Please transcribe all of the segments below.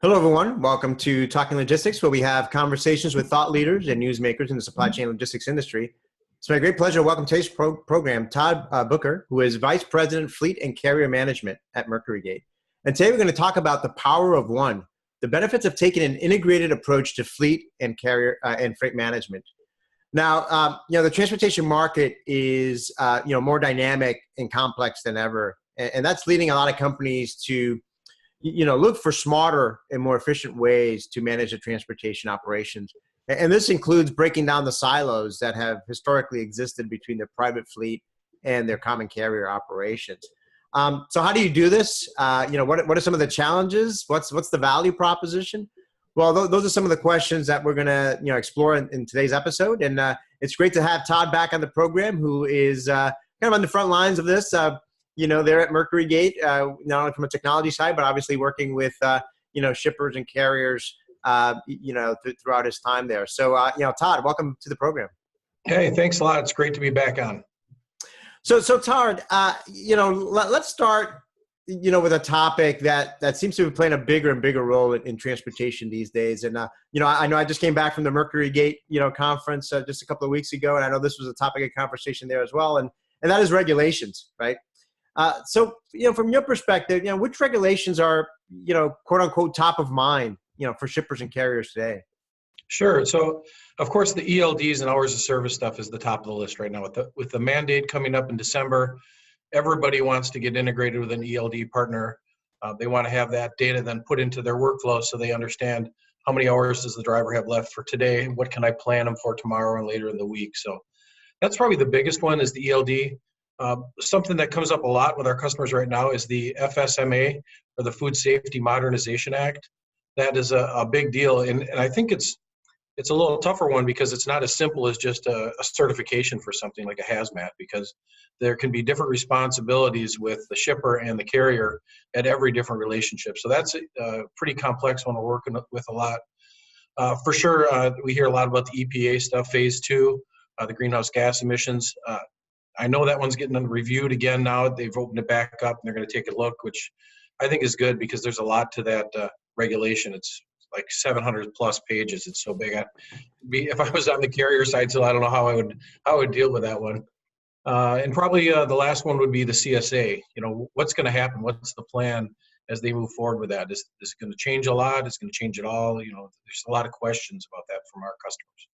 Hello, everyone. Welcome to Talking Logistics, where we have conversations with thought leaders and newsmakers in the supply chain logistics industry. It's my great pleasure to welcome today's program Todd Booker, who is Vice President, Fleet and Carrier Management at Mercury Gate. And today we're going to talk about the power of one, the benefits of taking an integrated approach to fleet and carrier and freight management. Now, the transportation market is, more dynamic and complex than ever. And that's leading a lot of companies to look for smarter and more efficient ways to manage the transportation operations. And this includes breaking down the silos that have historically existed between their private fleet and their common carrier operations. So how do you do this? What are some of the challenges? What's the value proposition? Well, those are some of the questions that we're going to explore in today's episode. And it's great to have Todd back on the program, who is kind of on the front lines of this. They're at Mercury Gate, not only from a technology side, but obviously working with, shippers and carriers, throughout his time there. So, Todd, welcome to the program. Hey, thanks a lot. It's great to be back on. So Todd, let's start, with a topic that seems to be playing a bigger and bigger role in transportation these days. And, I know I just came back from the Mercury Gate, conference just a couple of weeks ago, and I know this was a topic of conversation there as well. And that is regulations, right? So, from your perspective, which regulations are, quote unquote, top of mind, for shippers and carriers today? Sure. So, of course, the ELDs and hours of service stuff is the top of the list right now. With the mandate coming up in December, everybody wants to get integrated with an ELD partner. They want to have that data then put into their workflow so they understand how many hours does the driver have left for today, what can I plan them for tomorrow and later in the week. So that's probably the biggest one, is the ELD. Something that comes up a lot with our customers right now is the FSMA, or the Food Safety Modernization Act. That is a big deal, and I think it's a little tougher one because it's not as simple as just a certification for something like a hazmat, because there can be different responsibilities with the shipper and the carrier at every different relationship. So that's a pretty complex one we're working with a lot. For sure, we hear a lot about the EPA stuff, phase 2, the greenhouse gas emissions. I know that one's getting reviewed again now. They've opened it back up, and they're going to take a look, which I think is good because there's a lot to that regulation. It's like 700 plus pages. It's so big. If I was on the carrier side, so I don't know how I would deal with that one. And probably the last one would be the CSA. What's going to happen? What's the plan as they move forward with that? Is it going to change a lot? Is it going to change at all? There's a lot of questions about that from our customers.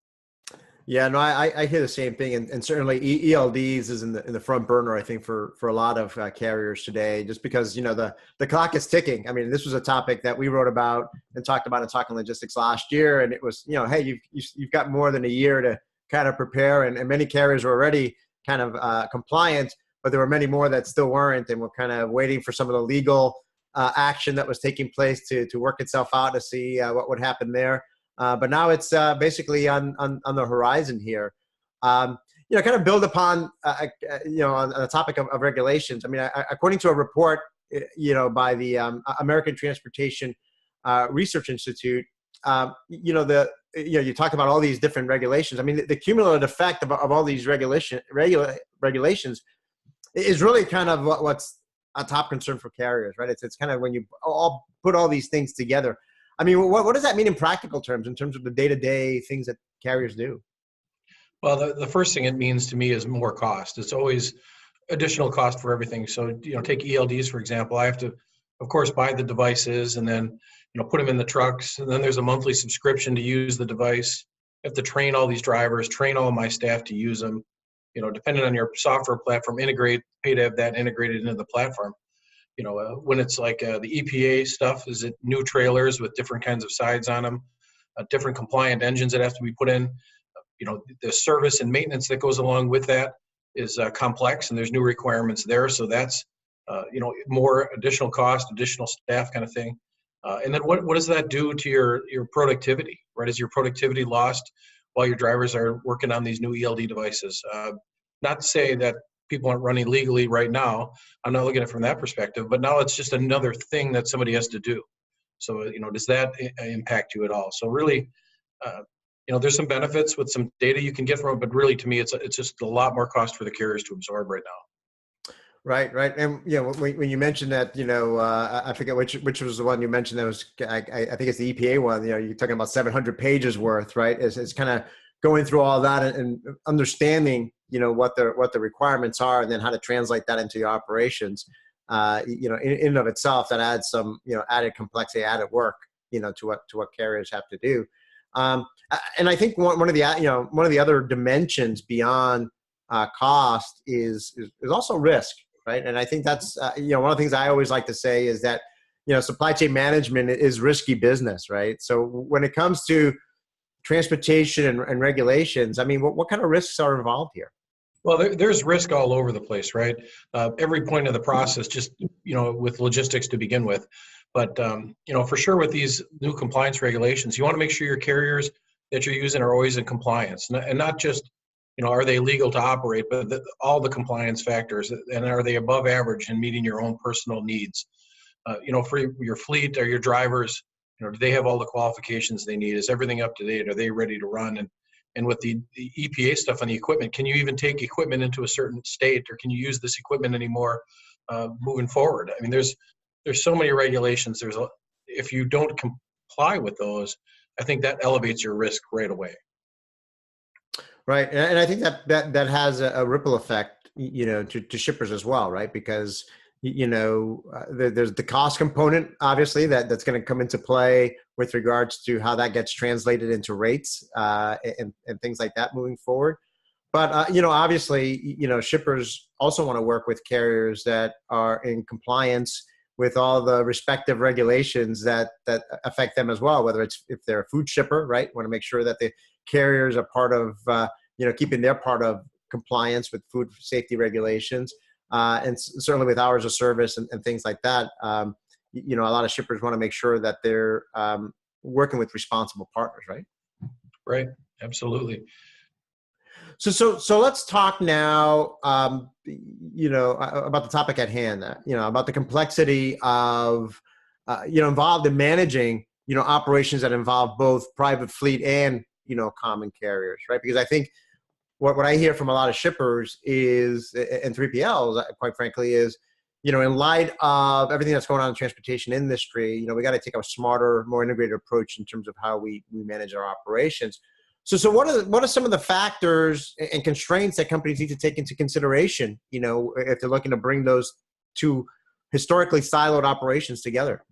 Yeah, no, I hear the same thing, and certainly ELDs is in the front burner, I think, for a lot of carriers today, just because the clock is ticking. I mean, this was a topic that we wrote about and talked about in Talking Logistics last year, and it was hey, you've got more than a year to kind of prepare, and many carriers were already kind of compliant, but there were many more that still weren't, and were kind of waiting for some of the legal action that was taking place to work itself out to see what would happen there. But now it's basically on the horizon here. Kind of build upon, on the topic of regulations. I mean, according to a report, by the American Transportation Research Institute, you talk about all these different regulations. I mean, the cumulative effect of all these regulations is really kind of what's a top concern for carriers, right? It's kind of when you all put all these things together. I mean, what does that mean in practical terms, in terms of the day-to-day things that carriers do? Well, the first thing it means to me is more cost. It's always additional cost for everything. So, take ELDs, for example. I have to, of course, buy the devices and then, put them in the trucks. And then there's a monthly subscription to use the device. I have to train all these drivers, train all my staff to use them. Depending on your software platform, pay to have that integrated into the platform. When it's like the EPA stuff, is it new trailers with different kinds of sides on them, different compliant engines that have to be put in? The service and maintenance that goes along with that is complex, and there's new requirements there. So that's, more additional cost, additional staff kind of thing. And then what does that do to your productivity, right? Is your productivity lost while your drivers are working on these new ELD devices? Not to say that people aren't running legally right now. I'm not looking at it from that perspective, but now it's just another thing that somebody has to do. So, does that impact you at all? So really, there's some benefits with some data you can get from it, but really to me, it's just a lot more cost for the carriers to absorb right now. Right, right, and when you mentioned that, I forget which was the one you mentioned. That was I think it's the EPA one. You're talking about 700 pages worth, right? It's kind of going through all that and understanding, what the requirements are, and then how to translate that into your operations. In and of itself, that adds some, added complexity, added work, to what carriers have to do. And I think one of the other dimensions beyond cost is also risk, right? And I think that's one of the things I always like to say is that supply chain management is risky business, right? So when it comes to transportation and regulations, I mean, what kind of risks are involved here? Well, there's risk all over the place, right? Every point of the process, just with logistics to begin with. But for sure, with these new compliance regulations, you want to make sure your carriers that you're using are always in compliance, and not just are they legal to operate, but all the compliance factors, and are they above average in meeting your own personal needs? For your fleet or your drivers, do they have all the qualifications they need? Is everything up to date? Are they ready to run? And with the EPA stuff on the equipment, can you even take equipment into a certain state, or can you use this equipment anymore moving forward? I mean, there's so many regulations. If you don't comply with those, I think that elevates your risk right away. Right, and I think that has a ripple effect, to shippers as well, right? Because there's the cost component, obviously, that's going to come into play with regards to how that gets translated into rates and things like that moving forward. But obviously, shippers also want to work with carriers that are in compliance with all the respective regulations that affect them as well. Whether it's if they're a food shipper, right? Want to make sure that the carriers are part of keeping their part of compliance with food safety regulations. And certainly with hours of service and things like that, a lot of shippers want to make sure that they're working with responsible partners, right? Right. Absolutely. So let's talk now, about the topic at hand, about the complexity of, involved in managing, operations that involve both private fleet and, common carriers, right? Because I think what I hear from a lot of shippers is, and 3PLs, quite frankly, is, in light of everything that's going on in the transportation industry, we got to take a smarter, more integrated approach in terms of how we manage our operations. So what are some of the factors and constraints that companies need to take into consideration, if they're looking to bring those two historically siloed operations together?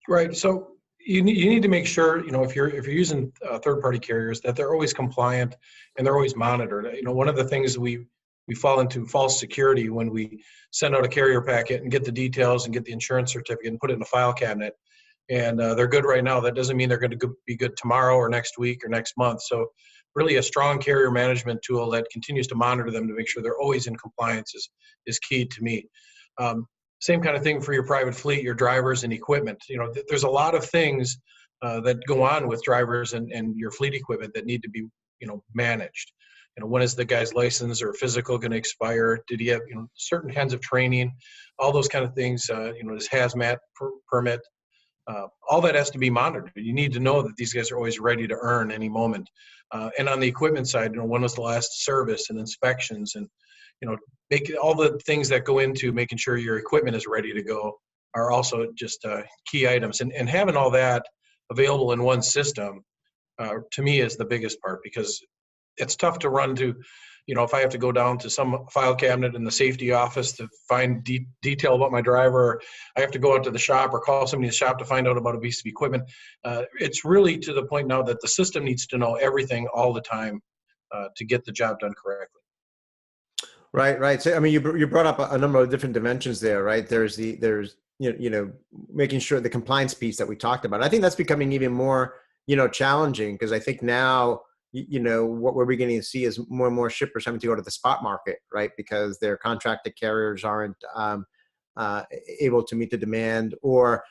Right. So you need to make sure, if you're using third-party carriers, that they're always compliant and they're always monitored. One of the things we fall into false security when we send out a carrier packet and get the details and get the insurance certificate and put it in a file cabinet. And they're good right now. That doesn't mean they're going to be good tomorrow or next week or next month. So really a strong carrier management tool that continues to monitor them to make sure they're always in compliance is key to me. Same kind of thing for your private fleet, your drivers and equipment. There's a lot of things that go on with drivers and your fleet equipment that need to be, managed. When is the guy's license or physical going to expire? Did he have, certain kinds of training? All those kind of things, his hazmat permit. All that has to be monitored. You need to know that these guys are always ready to earn any moment. And on the equipment side, when was the last service and inspections, and make all the things that go into making sure your equipment is ready to go are also just key items. And having all that available in one system, to me, is the biggest part, because it's tough to run to. If I have to go down to some file cabinet in the safety office to find detail about my driver, or I have to go out to the shop or call somebody in the shop to find out about a piece of equipment. It's really to the point now that the system needs to know everything all the time to get the job done correctly. Right. So, I mean, you brought up a number of different dimensions there, right? There's making sure the compliance piece that we talked about. I think that's becoming even more, challenging, because I think now, what we're beginning to see is more and more shippers having to go to the spot market, right? Because their contracted carriers aren't able to meet the demand, or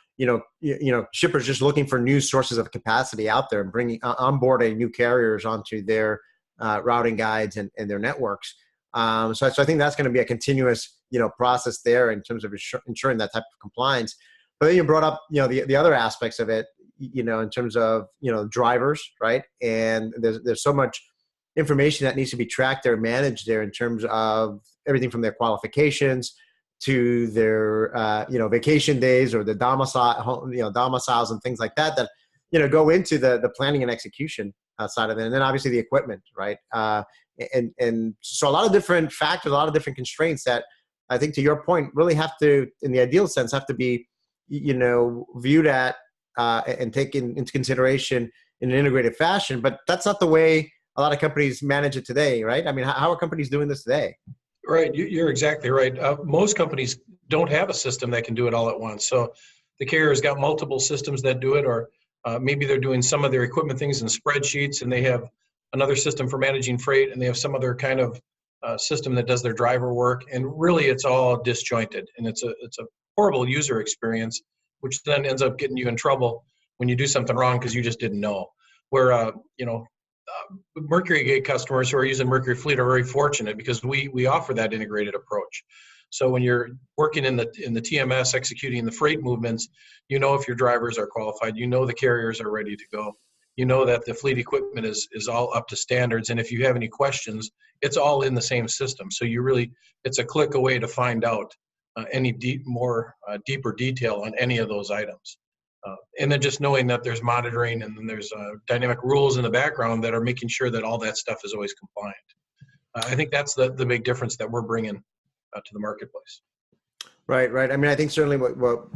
shippers just looking for new sources of capacity out there and bringing onboarding new carriers onto their routing guides and their networks. So I think that's going to be a continuous process there in terms of ensuring that type of compliance. But then you brought up the other aspects of it, in terms of, drivers, right? And there's so much information that needs to be tracked there and managed there in terms of everything from their qualifications to their vacation days or the domiciles and things like that go into the planning and execution side of it, and then obviously the equipment, right? And so a lot of different factors, a lot of different constraints that I think, to your point, really have to, in the ideal sense, have to be viewed at and taken into consideration in an integrated fashion. But that's not the way a lot of companies manage it today, right? I mean, how are companies doing this today? Right, you're exactly right. Most companies don't have a system that can do it all at once. So the carrier's got multiple systems that do it, or maybe they're doing some of their equipment things in spreadsheets, and they have another system for managing freight, and they have some other kind of system that does their driver work. And really, it's all disjointed, and it's a horrible user experience, which then ends up getting you in trouble when you do something wrong because you just didn't know. Where Mercury Gate customers who are using Mercury Fleet are very fortunate because we offer that integrated approach. So when you're working in the TMS executing the freight movements, if your drivers are qualified, the carriers are ready to go, that the fleet equipment is all up to standards, and if you have any questions, it's all in the same system. So it's a click away to find out any deeper detail on any of those items. And then just knowing that there's monitoring and then there's dynamic rules in the background that are making sure that all that stuff is always compliant. I think that's the big difference that we're bringing to the marketplace. Right. I mean, I think certainly what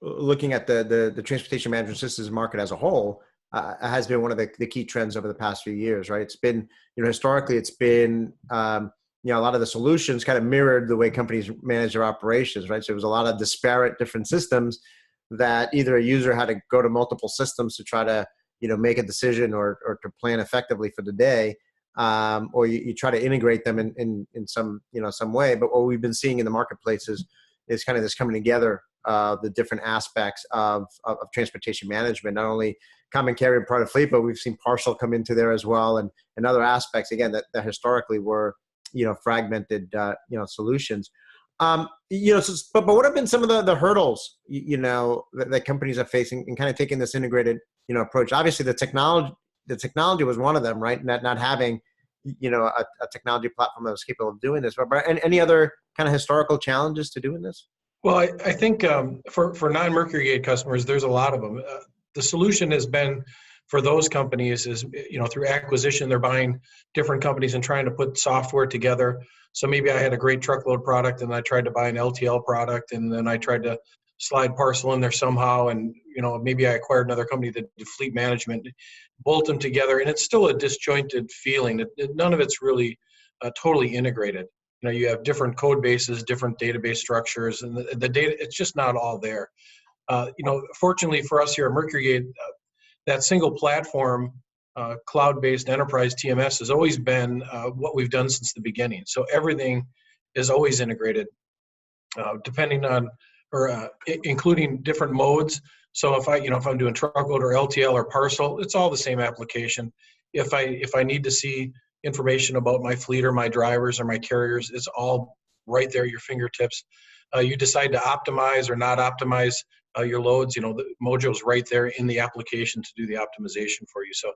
looking at the transportation management systems market as a whole has been one of the key trends over the past few years, right? It's been, historically it's been, a lot of the solutions kind of mirrored the way companies manage their operations, right? So it was a lot of disparate different systems that either a user had to go to multiple systems to try to, make a decision or to plan effectively for the day, or you try to integrate them in some, some way. But what we've been seeing in the marketplace is kind of this coming together of the different aspects of transportation management, not only common carrier and private fleet, but we've seen parcel come into there as well, and other aspects, again, that historically were, fragmented, solutions. But what have been some of the hurdles, that companies are facing in kind of taking this integrated, approach? Obviously, the technology was one of them, right? Not having, a technology platform that was capable of doing this. But any other kind of historical challenges to doing this? Well, I think for non-Mercury Gate customers, there's a lot of them. The solution has been for those companies is, through acquisition, they're buying different companies and trying to put software together. So maybe I had a great truckload product and I tried to buy an LTL product, and then I tried to slide parcel in there somehow. And, maybe I acquired another company that did fleet management, bolt them together. And it's still a disjointed feeling. None of it's really totally integrated. You have different code bases, different database structures, and the data, it's just not all there. Fortunately for us here at Mercury Gate, that single platform, cloud-based enterprise TMS has always been what we've done since the beginning. So everything is always integrated, depending on or including different modes. So if I'm doing truckload or LTL or parcel, it's all the same application. If I need to see information about my fleet or my drivers or my carriers, it's all right there at your fingertips. You decide to optimize or not optimize your loads, the Mojo's right there in the application to do the optimization for you. So,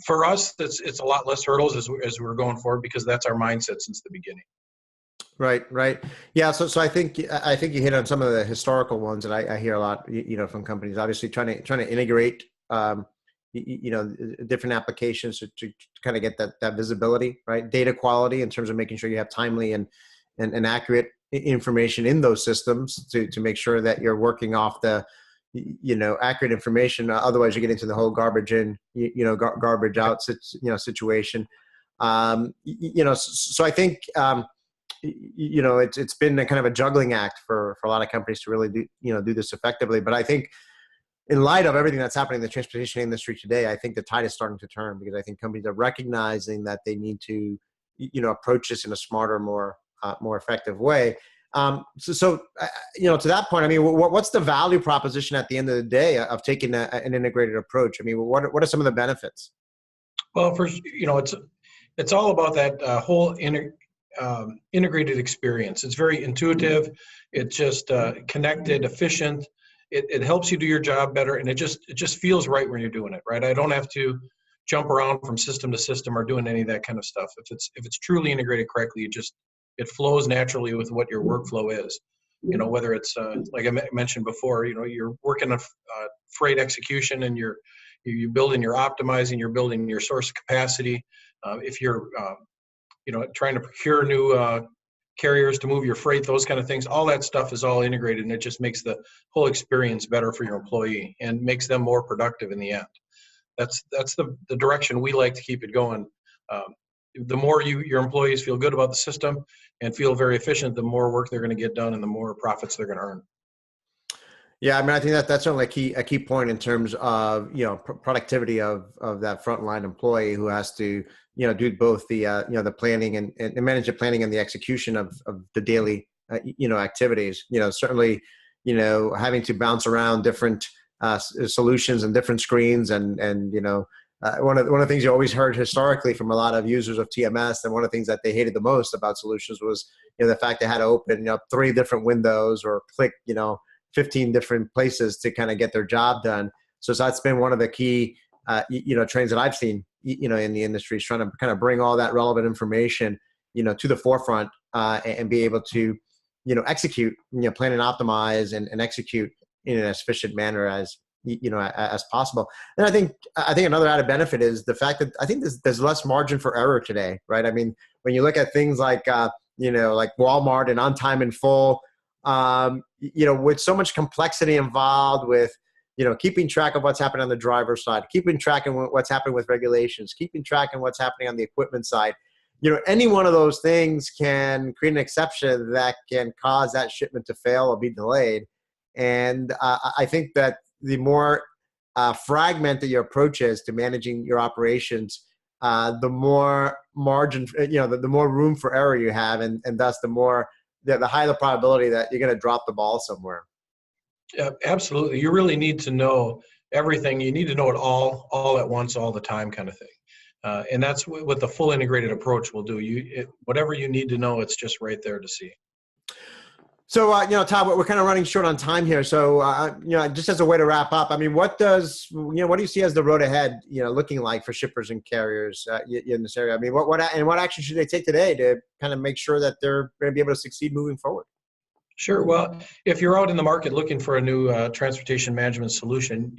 for us, it's a lot less hurdles as we're going forward, because that's our mindset since the beginning. Right. Yeah. So I think you hit on some of the historical ones that I hear a lot, from companies, obviously trying to integrate, different applications to kind of get that visibility, right? Data quality in terms of making sure you have timely and accurate information in those systems to make sure that you're working off the, accurate information. Otherwise you get into the whole garbage in, garbage out, situation. So I think, it's been a kind of a juggling act for a lot of companies to really do this effectively. But I think in light of everything that's happening in the transportation industry today, I think the tide is starting to turn, because I think companies are recognizing that they need to, approach this in a smarter, more effective way. To that point, I mean, what's the value proposition at the end of the day of taking an integrated approach? I mean, what are some of the benefits? Well, first, it's all about that whole integrated experience. It's very intuitive. It's just connected, efficient. It helps you do your job better, and it just feels right when you're doing it, right? I don't have to jump around from system to system or doing any of that kind of stuff. If it's truly integrated correctly, it flows naturally with what your workflow is. Whether it's like I mentioned before, you're working on freight execution, and you're building, you're optimizing, you're building your source capacity. If you're trying to procure new carriers to move your freight, those kind of things, all that stuff is all integrated, and it just makes the whole experience better for your employee and makes them more productive in the end. That's the direction we like to keep it going. The more your employees feel good about the system and feel very efficient, the more work they're going to get done and the more profits they're going to earn. Yeah, I mean, I think that's certainly a key point in terms of productivity of that frontline employee who has to do both the the planning and manage the planning and the execution of the daily activities. Certainly having to bounce around different solutions and different screens and one of the things you always heard historically from a lot of users of TMS, and one of the things that they hated the most about solutions was the fact they had to open 3 different windows or click 15 different places to kind of get their job done. So that's been one of the key trends that I've seen in the industry, is trying to kind of bring all that relevant information to the forefront and be able to execute, plan and optimize and execute in an as efficient manner as possible. And I think another added benefit is the fact that I think there's less margin for error today, right? I mean, when you look at things like like Walmart and on time in full, with so much complexity involved with keeping track of what's happening on the driver's side, keeping track of what's happening with regulations, keeping track of what's happening on the equipment side, any one of those things can create an exception that can cause that shipment to fail or be delayed. And I think that the more fragmented your approach is to managing your operations, the more margin, the more room for error you have, and thus the higher the probability that you're going to drop the ball somewhere. Yeah, absolutely. You really need to know everything. You need to know it all at once, all the time, kind of thing. And that's what the full integrated approach will do. Whatever you need to know, it's just right there to see. So, Todd, we're kind of running short on time here. So, just as a way to wrap up, I mean, what do you see as the road ahead, looking like for shippers and carriers in this area? I mean, what action should they take today to kind of make sure that they're going to be able to succeed moving forward? Sure. Well, if you're out in the market looking for a new transportation management solution,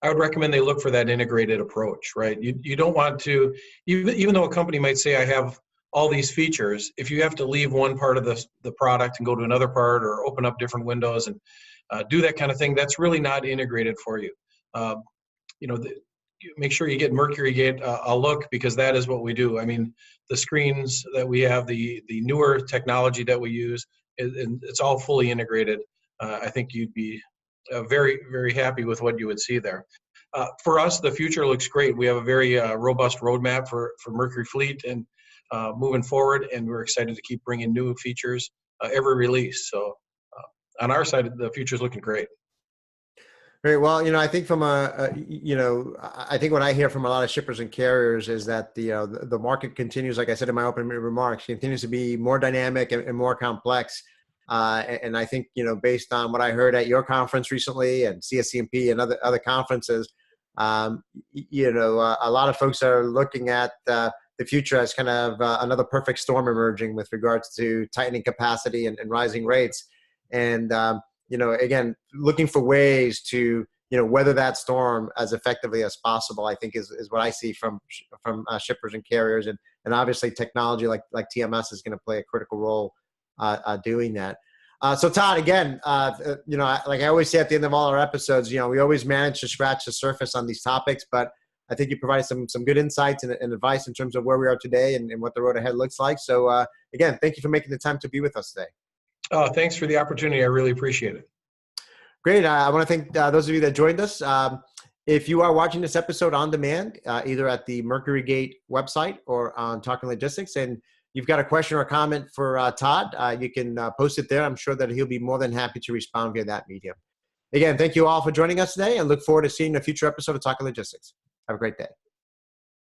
I would recommend they look for that integrated approach, right? You don't want to, even though a company might say, I have all these features, if you have to leave one part of the product and go to another part, or open up different windows and do that kind of thing, that's really not integrated for you. Make sure you get MercuryGate a look, because that is what we do. I mean, the screens that we have, the newer technology that we use, it's all fully integrated. I think you'd be very, very happy with what you would see there. For us, the future looks great. We have a very robust roadmap for Mercury Fleet and moving forward, and we're excited to keep bringing new features every release. So on our side, the future is looking great. Great. Well, I think I think what I hear from a lot of shippers and carriers is that the market continues, like I said in my opening remarks, continues to be more dynamic and more complex. And I think, based on what I heard at your conference recently and CSCMP and other conferences, a lot of folks are looking at the future as kind of another perfect storm emerging with regards to tightening capacity and rising rates. And, again, looking for ways to, weather that storm as effectively as possible, I think is what I see from shippers and carriers. And obviously technology like TMS is going to play a critical role doing that. So Todd, again, like I always say at the end of all our episodes, we always manage to scratch the surface on these topics, but I think you provided some good insights and advice in terms of where we are today and what the road ahead looks like. So again, thank you for making the time to be with us today. Oh, thanks for the opportunity. I really appreciate it. Great. I want to thank those of you that joined us. If you are watching this episode on demand, either at the MercuryGate website or on Talking Logistics, and you've got a question or a comment for Todd, you can post it there. I'm sure that he'll be more than happy to respond via that medium. Again, thank you all for joining us today, and look forward to seeing a future episode of Talking Logistics. Have a great day.